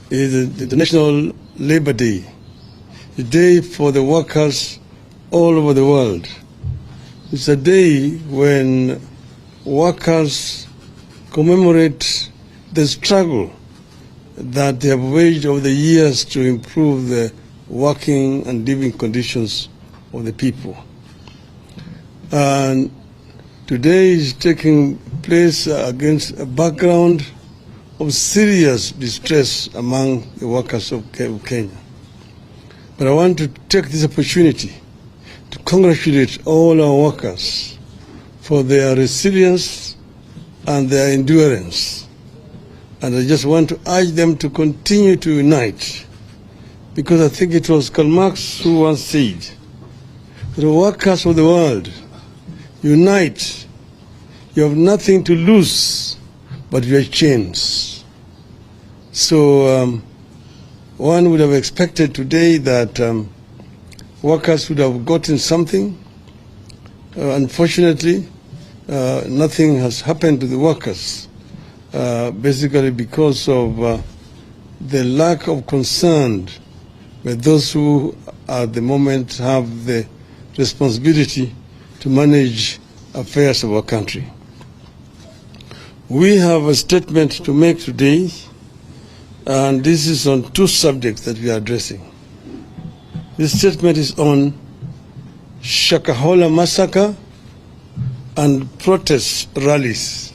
is the National Labor Day, a day for the workers all over the world. It's a day when workers commemorate the struggle that they have waged over the years to improve the working and living conditions of the people. And today is taking place against a background of serious distress among the workers of Kenya. But I want to take this opportunity to congratulate all our workers for their resilience and their endurance. And I just want to urge them to continue to unite, because I think it was Karl Marx who once said, the workers of the world, unite. You have nothing to lose but your chains. So one would have expected today that workers would have gotten something. Unfortunately, nothing has happened to the workers, basically because of the lack of concern by those who at the moment have the responsibility to manage affairs of our country. We have a statement to make today, and this is on two subjects that we are addressing. This statement is on Shakahola massacre and protest rallies.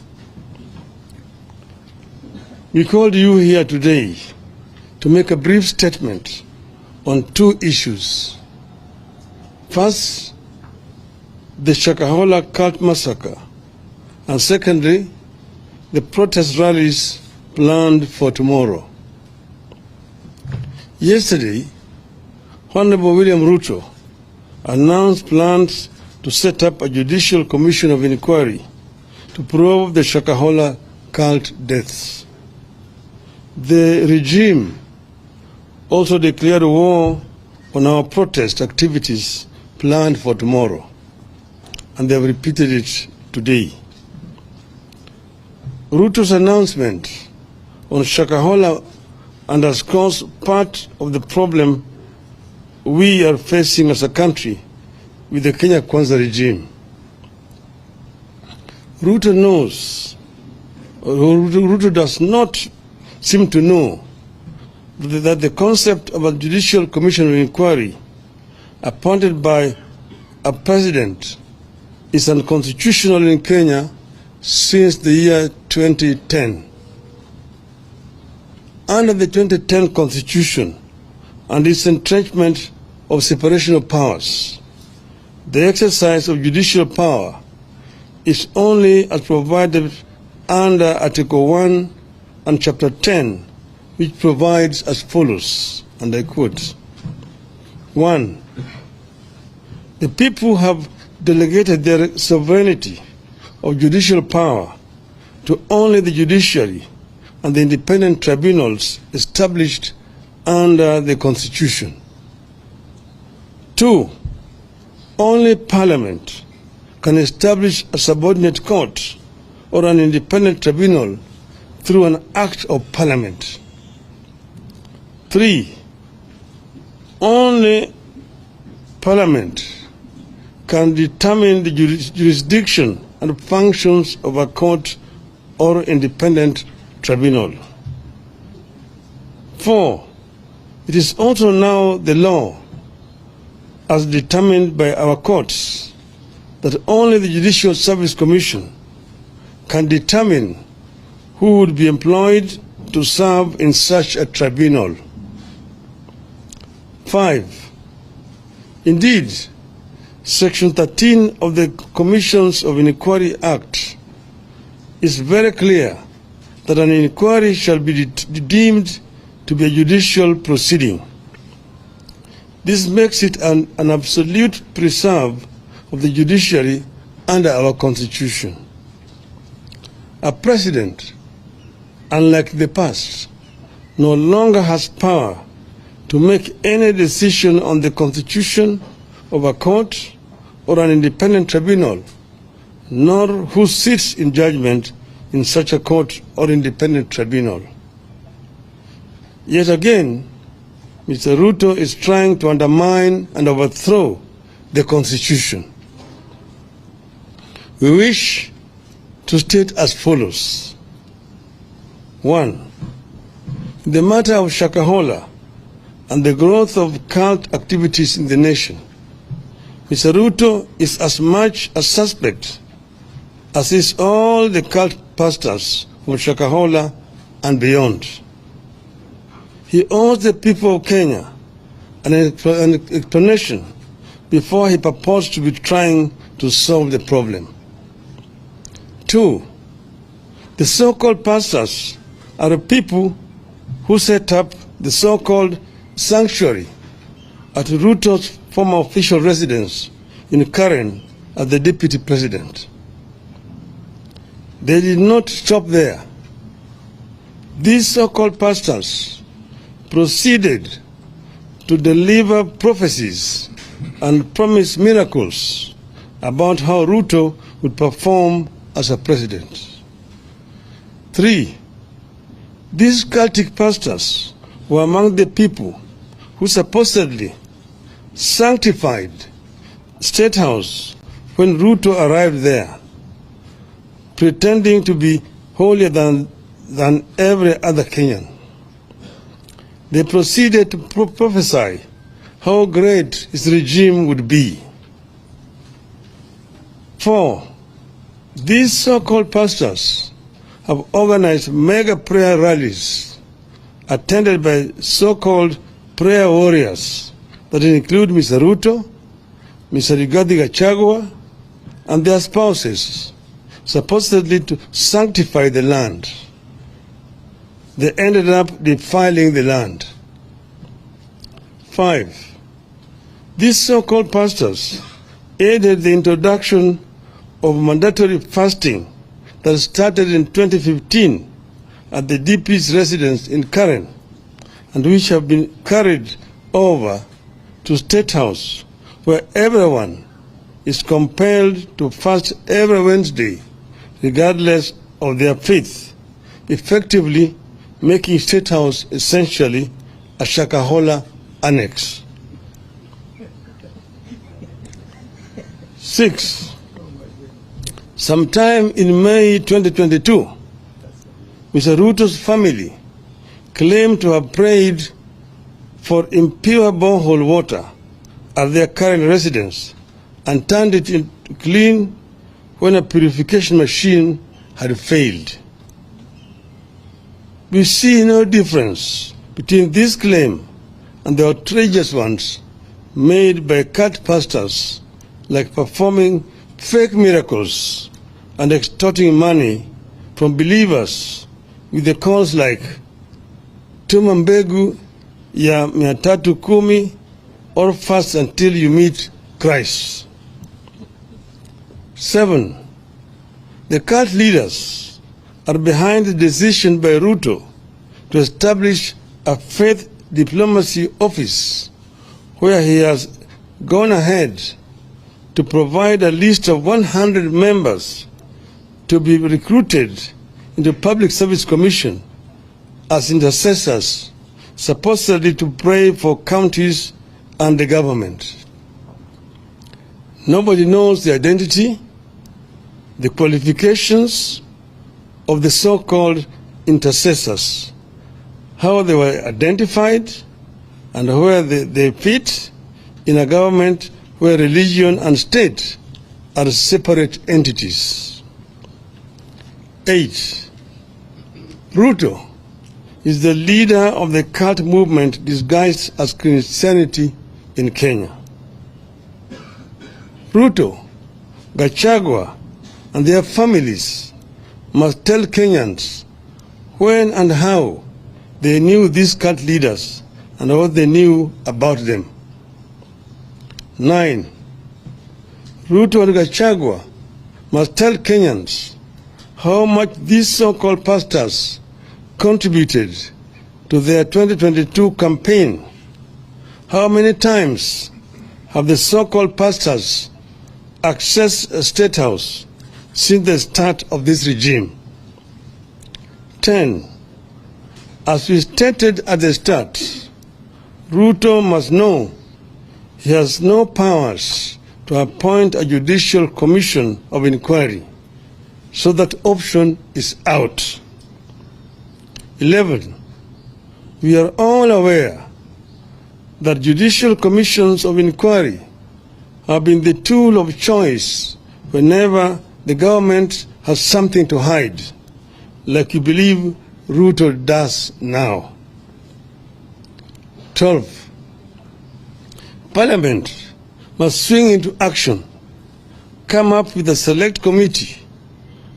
We called you here today to make a brief statement on two issues. First, the Shakahola cult massacre, and secondly, the protest rallies planned for tomorrow. Yesterday, Honorable William Ruto announced plans to set up a judicial commission of inquiry to probe the Shakahola cult deaths. The regime also declared war on our protest activities planned for tomorrow, and they have repeated it today. Ruto's announcement on Shakahola underscores part of the problem we are facing as a country with the Kenya Kwanza regime. Ruto does not seem to know that the concept of a judicial commission of inquiry appointed by a president is unconstitutional in Kenya since the year 2010. Under the 2010 Constitution and its entrenchment of separation of powers, the exercise of judicial power is only as provided under Article 1 and Chapter 10, which provides as follows, and I quote, 1. The people have delegated their sovereignty of judicial power to only the judiciary and the independent tribunals established under the Constitution. 2. Only Parliament can establish a subordinate court or an independent tribunal through an act of Parliament. 3. Only Parliament can determine the jurisdiction and functions of a court or independent tribunal. 4. It is also now the law, as determined by our courts, that only the Judicial Service Commission can determine who would be employed to serve in such a tribunal. 5. Indeed, Section 13 of the Commissions of Inquiry Act is very clear that an inquiry shall be deemed to be a judicial proceeding. This makes it an absolute preserve of the judiciary under our Constitution. A president, unlike the past, no longer has power to make any decision on the constitution of a court or an independent tribunal, nor who sits in judgment in such a court or independent tribunal. Yet again, Mr. Ruto is trying to undermine and overthrow the Constitution. We wish to state as follows. 1. In the matter of Shakahola and the growth of cult activities in the nation, Mr. Ruto is as much a suspect as is all the cult pastors from Shakahola and beyond. He owes the people of Kenya an explanation before he purports to be trying to solve the problem. 2. The so-called pastors are the people who set up the so-called sanctuary at Ruto's former official residence in Karen as the deputy president. They did not stop there. These so-called pastors proceeded to deliver prophecies and promise miracles about how Ruto would perform as a president. 3. These cultic pastors were among the people who supposedly sanctified State House when Ruto arrived there, pretending to be holier than every other Kenyan. They proceeded to prophesy how great his regime would be. 4. These so-called pastors have organized mega prayer rallies attended by so-called prayer warriors that include Mr. Ruto, Mr. Rigathi Gachagua, and their spouses, supposedly to sanctify the land. They ended up defiling the land. 5. These so-called pastors aided the introduction of mandatory fasting that started in 2015 at the DP's residence in Karen, and which have been carried over to State House, where everyone is compelled to fast every Wednesday, regardless of their faith, effectively making State House essentially a Shakahola annex. 6. Sometime in May 2022, Mr. Ruto's family claimed to have prayed for impure borehole water at their current residence and turned it into clean when a purification machine had failed. We see no difference between this claim and the outrageous ones made by cult pastors, like performing fake miracles and extorting money from believers with the calls like tuma mbegu ya 310 or fast until you meet Christ. 7. The cult leaders are behind the decision by Ruto to establish a faith diplomacy office where he has gone ahead to provide a list of 100 members to be recruited into Public Service Commission as intercessors, supposedly to pray for counties and the government. Nobody knows the identity, the qualifications of the so-called intercessors, how they were identified, and where they fit in a government where religion and state are separate entities. 8. Ruto is the leader of the cult movement disguised as Christianity in Kenya. Ruto, Gachagua, and their families must tell Kenyans when and how they knew these cult leaders and what they knew about them. 9. Ruto and Gachagua must tell Kenyans how much these so-called pastors contributed to their 2022 campaign. How many times have the so-called pastors accessed a State House since the start of this regime? 10. As we stated at the start, Ruto must know he has no powers to appoint a judicial commission of inquiry, so that option is out. 11. We are all aware that judicial commissions of inquiry have been the tool of choice whenever the government has something to hide, like you believe Ruto does now. 12. Parliament must swing into action, come up with a select committee,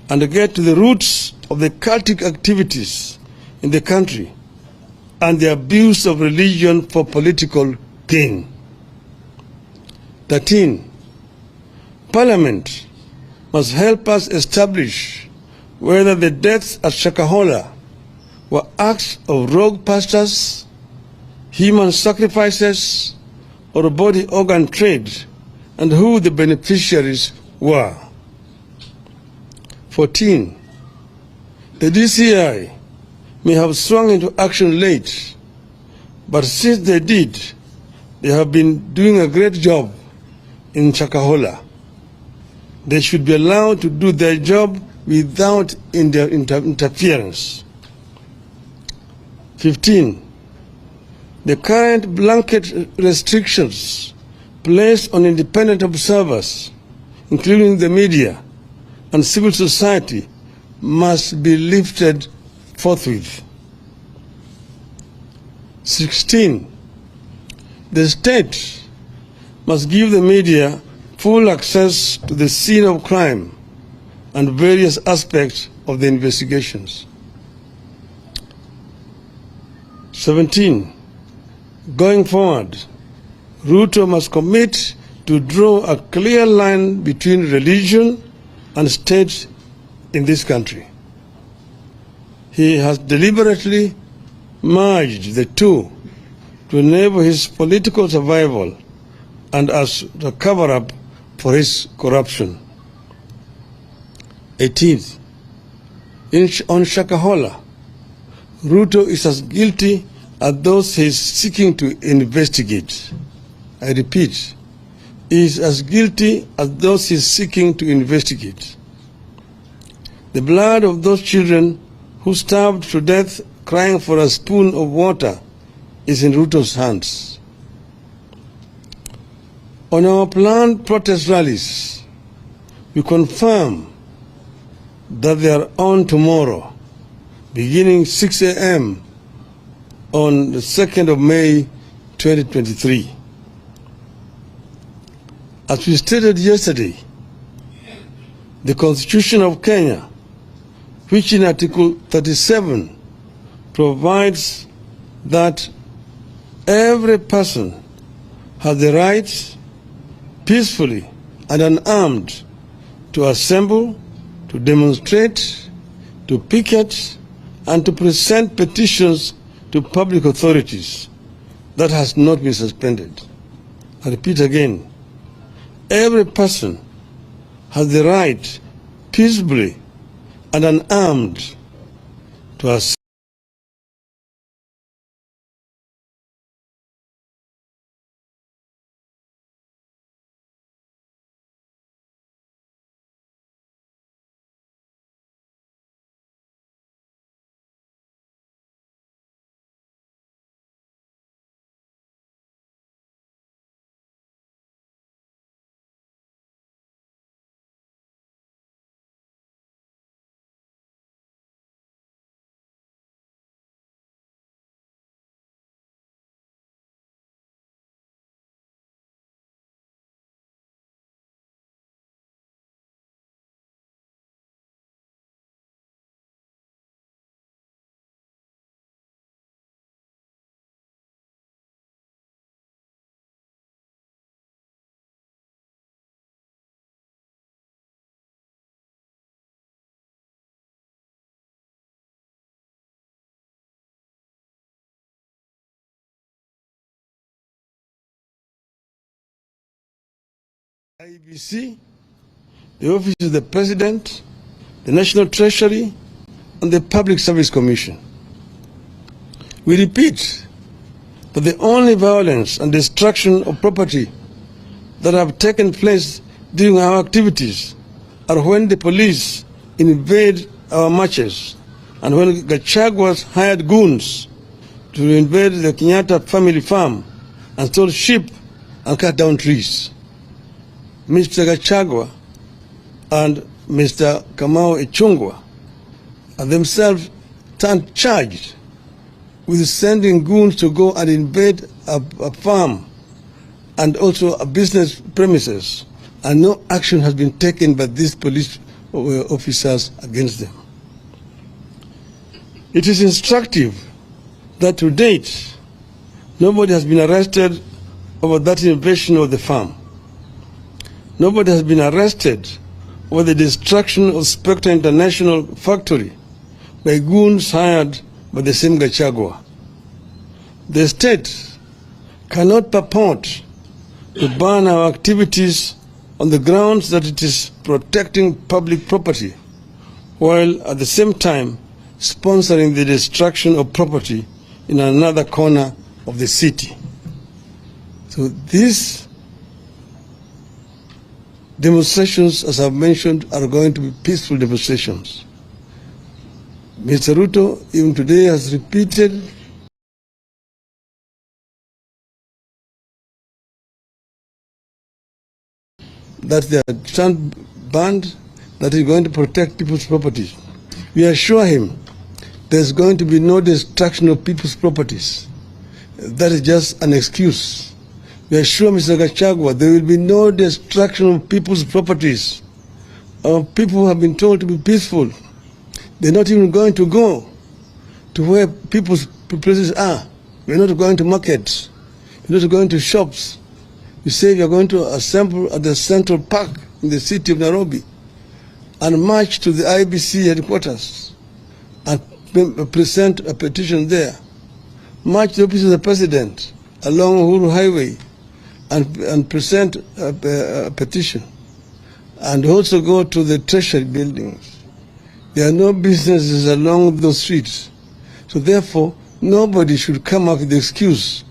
and get to the roots of the cultic activities in the country and the abuse of religion for political gain. 13. Parliament must help us establish whether the deaths at Shakahola were acts of rogue pastors, human sacrifices, or body organ trade, and who the beneficiaries were. 14. The DCI may have swung into action late, but since they did, they have been doing a great job in Shakahola. They should be allowed to do their job without interference. 15. The current blanket restrictions placed on independent observers, including the media and civil society, must be lifted forthwith. 16. The state must give the media full access to the scene of crime and various aspects of the investigations. 17. Going forward, Ruto must commit to draw a clear line between religion and state in this country. He has deliberately merged the two to enable his political survival and as a cover-up for his corruption. 18th, on Shakahola, Ruto is as guilty as those he is seeking to investigate. I repeat, he is as guilty as those he is seeking to investigate. The blood of those children who starved to death crying for a spoon of water is in Ruto's hands. On our planned protest rallies, we confirm that they are on tomorrow, beginning 6 a.m. on the 2nd of May 2023. As we stated yesterday, the Constitution of Kenya, which in Article 37 provides that every person has the right peacefully and unarmed to assemble, to demonstrate, to picket, and to present petitions to public authorities, that has not been suspended. I repeat again, every person has the right peacefully and unarmed to assemble. IEBC, the Office of the President, the National Treasury, and the Public Service Commission. We repeat that the only violence and destruction of property that have taken place during our activities are when the police invade our marches and when Gachagua's hired goons to invade the Kenyatta family farm and stole sheep and cut down trees. Mr. Gachagua and Mr. Kamau Ichung'wah are themselves charged with sending goons to go and invade a farm and also a business premises, and no action has been taken by these police officers against them. It is instructive that to date, nobody has been arrested over that invasion of the farm. Nobody has been arrested over the destruction of Spectre International factory by goons hired by the same Gachagua. The state cannot purport to ban our activities on the grounds that it is protecting public property, while at the same time sponsoring the destruction of property in another corner of the city. So these demonstrations, as I've mentioned, are going to be peaceful demonstrations. Mr. Ruto, even today, has repeated that they are stand banned, that is going to protect people's properties. We assure him there's going to be no destruction of people's properties. That is just an excuse. We assure Mr. Gachagua there will be no destruction of people's properties. Our people have been told to be peaceful. They're not even going to go to where people's places are. We're not going to markets. We're not going to shops. You say you're going to assemble at the Central Park in the city of Nairobi and march to the IBC headquarters and present a petition there. March to the office of the president along Uhuru Highway and present a petition. And also go to the treasury buildings. There are no businesses along those streets. So therefore, nobody should come up with the excuse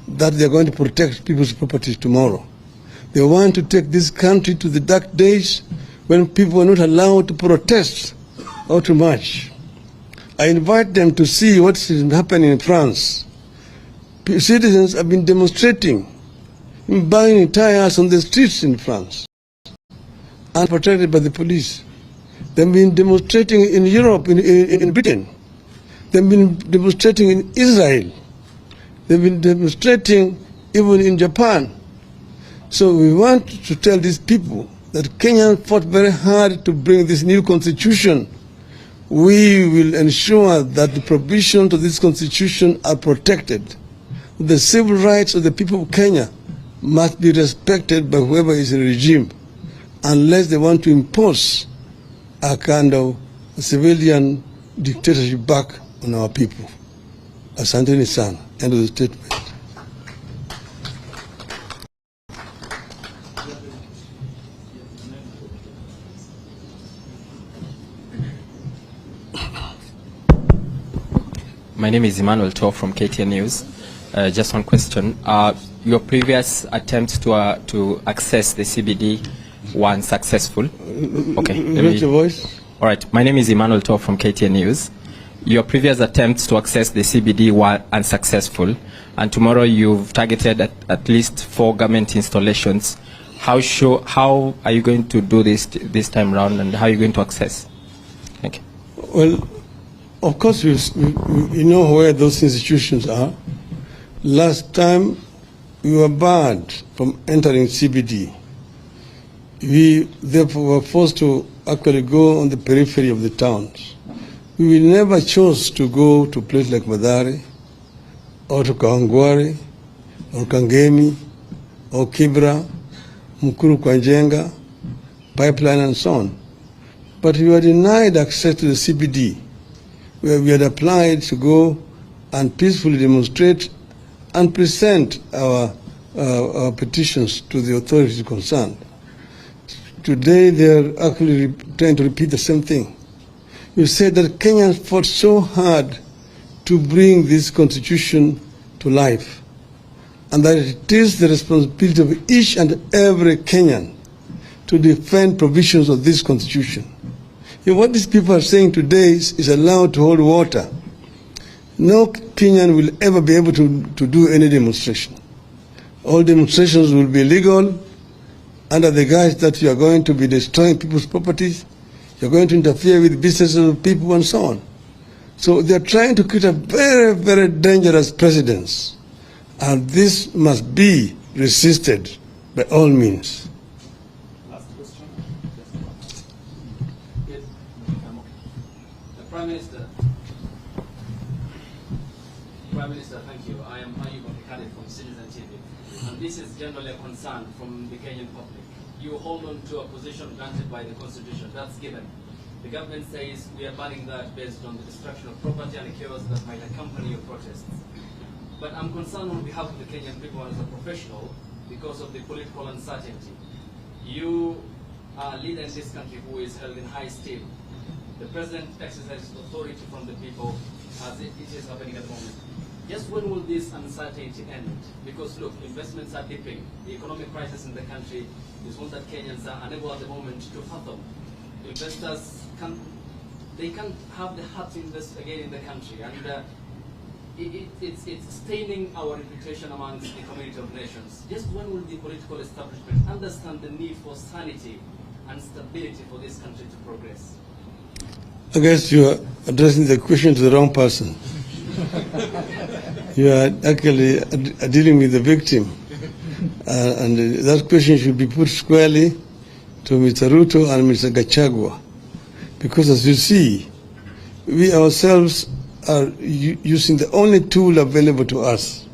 that they are going to protect people's property tomorrow. They want to take this country to the dark days when people are not allowed to protest or to march. I invite them to see what's happening in France. Citizens have been demonstrating, buying tires on the streets in France, unprotected by the police. They've been demonstrating in Europe, in Britain. They've been demonstrating in Israel. They've been demonstrating even in Japan. So we want to tell these people that Kenya fought very hard to bring this new constitution. We will ensure that the provisions of this constitution are protected. The civil rights of the people of Kenya must be respected by whoever is in the regime, unless they want to impose a kind of civilian dictatorship back on our people. Asanteni sana. End of the statement. My name is Emmanuel Tor from KTN News. Just one question. Your previous attempts to access the CBD were unsuccessful. Okay. Raise your voice. All right. My name is Emmanuel Tor from KTN News. Your previous attempts to access the CBD were unsuccessful, and tomorrow you've targeted at least 4 government installations. How are you going to do this time around, and how are you going to access? Thank you. Well, of course, we know where those institutions are. Last time, we were barred from entering CBD. We therefore were forced to actually go on the periphery of the towns. We never chose to go to a place like Mathare, or to Kawangware, or Kangemi, or Kibra, Mukuru Kwanjenga, Pipeline, and so on. But we were denied access to the CBD, where we had applied to go and peacefully demonstrate and present our petitions to the authorities concerned. Today, they are actually trying to repeat the same thing. You said that Kenyans fought so hard to bring this constitution to life, and that it is the responsibility of each and every Kenyan to defend provisions of this constitution. If what these people are saying today is allowed to hold water, no Kenyan will ever be able to do any demonstration. All demonstrations will be illegal under the guise that you are going to be destroying people's properties, you're going to interfere with businesses of people and so on. So they are trying to create a very, very dangerous precedent, and this must be resisted by all means. Last question. Yes. The Prime Minister. Prime Minister, thank you. I am Ayub Abdikadid from Citizen TV, and this is generally a concern from the Kenyan public. You hold on to a position granted by the Constitution. That's given. The government says we are banning that based on the destruction of property and the chaos that might accompany your protests. But I'm concerned on behalf of the Kenyan people as a professional because of the political uncertainty. You are a leader in this country who is held in high esteem. The president exercises authority from the people as it is happening at the moment. Just when will this uncertainty end? Because look, investments are dipping. The economic crisis in the country is one that Kenyans are unable at the moment to fathom. Investors can't have the heart to invest again in the country, and it's staining our reputation amongst the community of nations. Just when will the political establishment understand the need for sanity and stability for this country to progress? I guess you are addressing the question to the wrong person. You are actually dealing with the victim, and that question should be put squarely to Mr. Ruto and Mr. Gachagua, because as you see, we ourselves are using the only tool available to us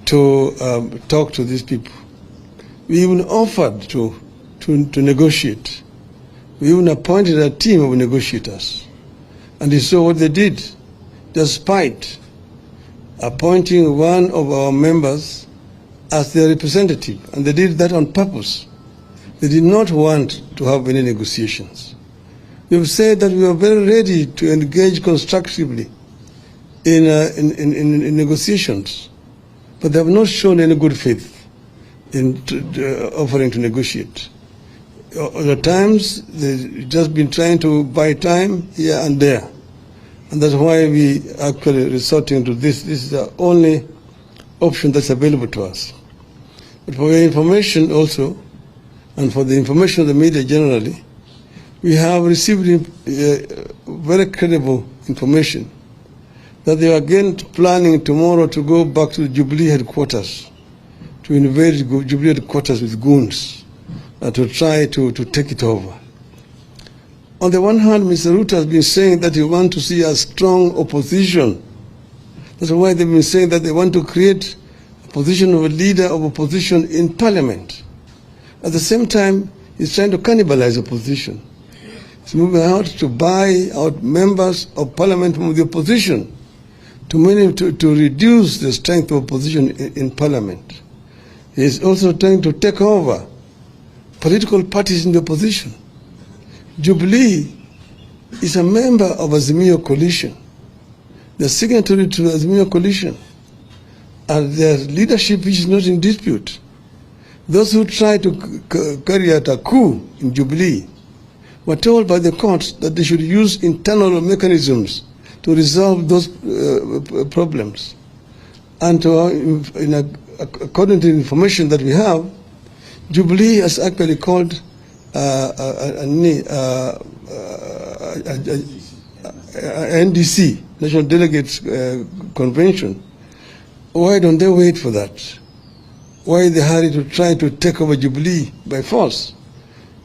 to talk to these people. We even offered to negotiate. We even appointed a team of negotiators, and you saw what they did. Despite appointing one of our members as their representative, and they did that on purpose. They did not want to have any negotiations. We've said that we are very ready to engage constructively in negotiations, but they have not shown any good faith in offering to negotiate. Other times, they've just been trying to buy time here and there. And that's why we actually resorting to this. This is the only option that's available to us. But for your information also, and for the information of the media generally, we have received very credible information that they are again planning tomorrow to go back to the Jubilee headquarters, to invade Jubilee headquarters with goons, to try to take it over. On the one hand, Mr. Ruto has been saying that he wants to see a strong opposition. That's why they've been saying that they want to create a position of a leader of opposition in parliament. At the same time, he's trying to cannibalize opposition. He's moving out to buy out members of parliament from the opposition to reduce the strength of opposition in parliament. He's also trying to take over political parties in the opposition. Jubilee is a member of Azimio coalition. They're signatory to the Azimio coalition, and their leadership is not in dispute. Those who try to carry out a coup in Jubilee were told by the courts that they should use internal mechanisms to resolve those problems. And according to the information that we have, Jubilee has actually called NDC, National Delegates Convention. Why don't they wait for that? Why the hurry to try to take over Jubilee by force?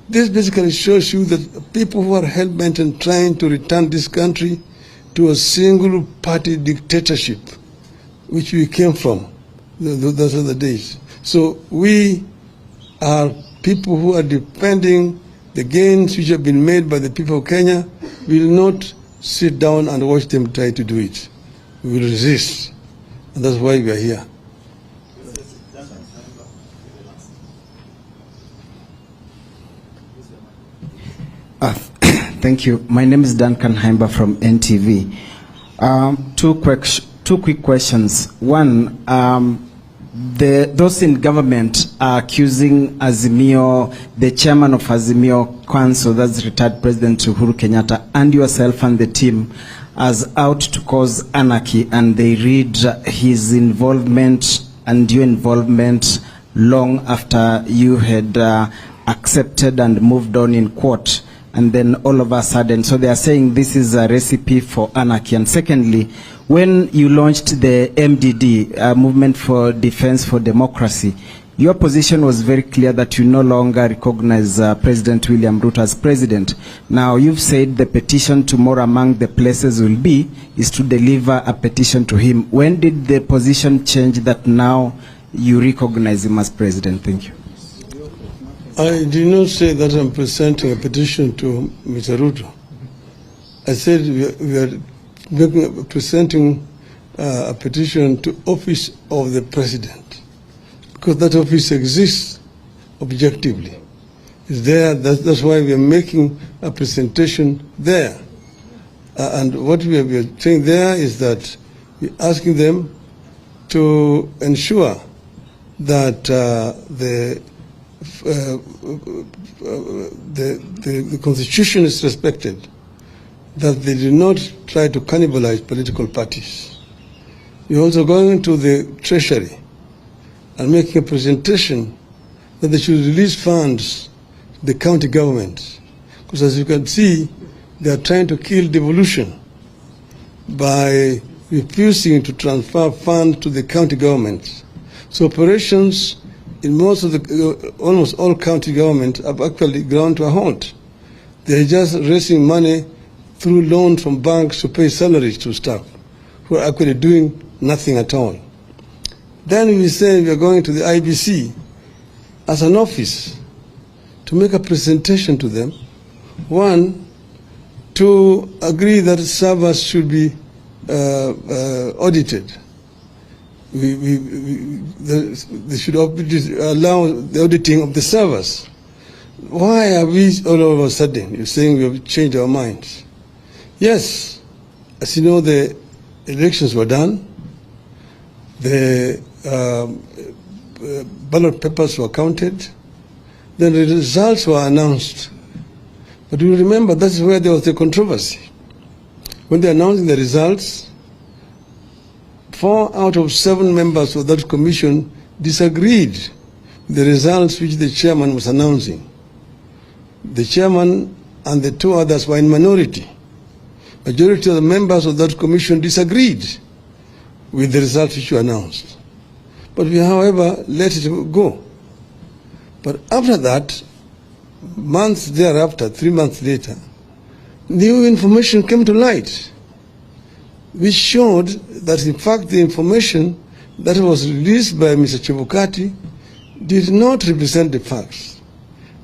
This basically shows you that people who are hell-bent on trying to return this country to a single-party dictatorship, which we came from those other days. So we are people who are defending the gains which have been made by the people of Kenya. We will not sit down and watch them try to do it. We will resist. And that's why we are here. Thank you. My name is Duncan Haimba from NTV. Two quick questions. One, those in government are accusing Azimio, the chairman of Azimio Council, that's retired President Uhuru Kenyatta, and yourself and the team as out to cause anarchy, and they read his involvement and your involvement long after you had accepted and moved on in court, and then all of a sudden, so they are saying this is a recipe for anarchy. And secondly, when you launched the MDD, Movement for Defense for Democracy, your position was very clear that you no longer recognize President William Ruto as president. Now, you've said the petition tomorrow, among the places will be, is to deliver a petition to him. When did the position change that now you recognize him as president? Thank you. I did not say that I'm presenting a petition to Mr. Ruto. I said we are presenting a petition to office of the president, because that office exists objectively. It's there, that's why we are making a presentation there. And what we are saying there is that we're asking them to ensure that the Constitution is respected, that they do not try to cannibalize political parties. We're also going to the Treasury and making a presentation that they should release funds to the county government. Because as you can see, they are trying to kill devolution by refusing to transfer funds to the county government. So operations in most of the, almost all county governments have actually ground to a halt. They're just raising money through loans from banks to pay salaries to staff who are actually doing nothing at all. Then we say we are going to the IBC as an office to make a presentation to them. One, to agree that servers should be audited. They should allow the auditing of the servers. Why are we all of a sudden, you're saying we have changed our minds? Yes, as you know, the elections were done, the ballot papers were counted, then the results were announced. But you remember, that's where there was the controversy. When they announced the results, 4 out of 7 members of that commission disagreed with the results which the chairman was announcing. The chairman and the 2 others were in minority. Majority of the members of that commission disagreed with the results which were announced. But we, however, let it go. But after that, months thereafter, 3 months later, new information came to light, which showed that in fact the information that was released by Mr. Chebukati did not represent the facts,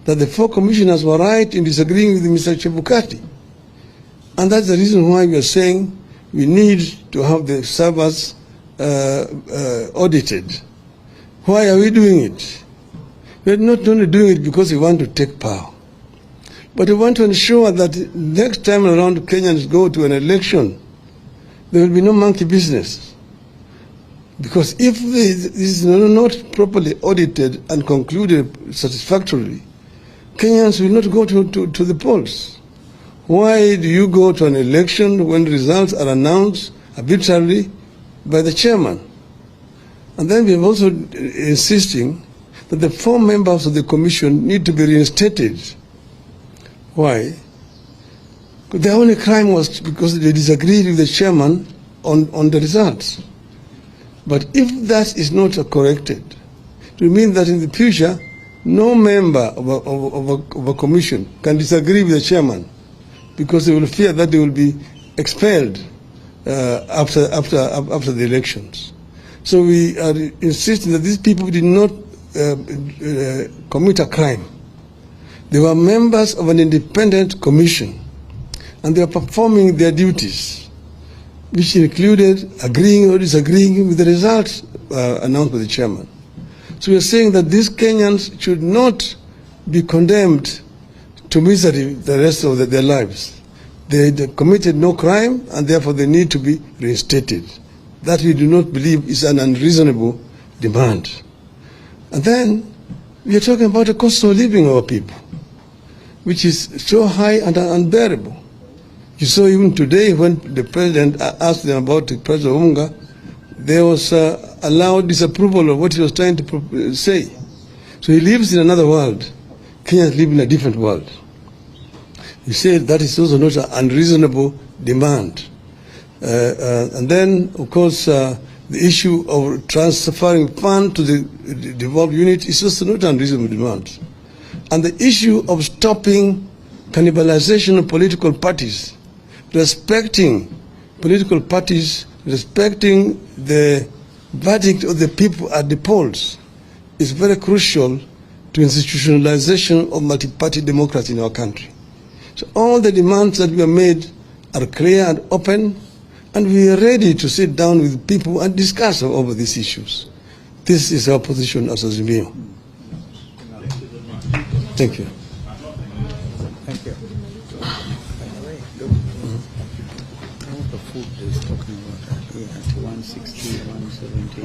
that the 4 commissioners were right in disagreeing with Mr. Chebukati. And that's the reason why we are saying we need to have the servers audited. Why are we doing it? We're not only doing it because we want to take power, but we want to ensure that next time around Kenyans go to an election, there will be no monkey business. Because if this is not properly audited and concluded satisfactorily, Kenyans will not go to the polls. Why do you go to an election when results are announced arbitrarily by the chairman? And then we are also insisting that the 4 members of the commission need to be reinstated. Why? The only crime was because they disagreed with the chairman on the results. But if that is not corrected, it will mean that in the future, no member of a commission can disagree with the chairman, because they will fear that they will be expelled after the elections. So we are insisting that these people did not commit a crime. They were members of an independent commission, and they are performing their duties, which included agreeing or disagreeing with the results announced by the chairman. So we are saying that these Kenyans should not be condemned to misery the rest of their lives. They committed no crime, and therefore they need to be reinstated. That we do not believe is an unreasonable demand. And then we are talking about the cost of living of our people, which is so high and unbearable. You saw even today when the president asked them about the President Odinga, there was a loud disapproval of what he was trying to say. So he lives in another world. Kenyans live in a different world. He said that is also not an unreasonable demand. And then, of course, the issue of transferring funds to the devolved unit is also not an unreasonable demand. And the issue of stopping cannibalization of political parties, respecting political parties, respecting the verdict of the people at the polls is very crucial to institutionalization of multi-party democracy in our country. So all the demands that we have made are clear and open, and we are ready to sit down with people and discuss over these issues. This is our position as Azimio. Thank you. Thank you. All the food is talking about here at 160, 170,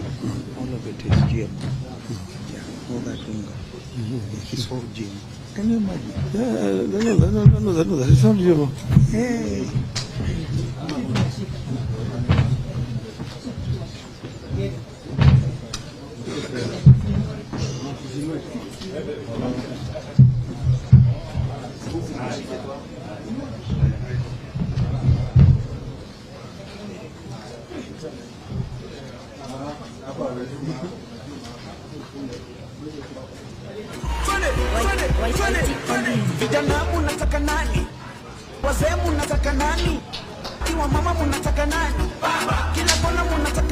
all of it is GM. Yeah, all that Dunga. It's all GM. Can you imagine? No, it's not GM. Hey. Vijana munataka nani? Wazee munataka nani? Kiwa mama munataka nani? Kila kona munataka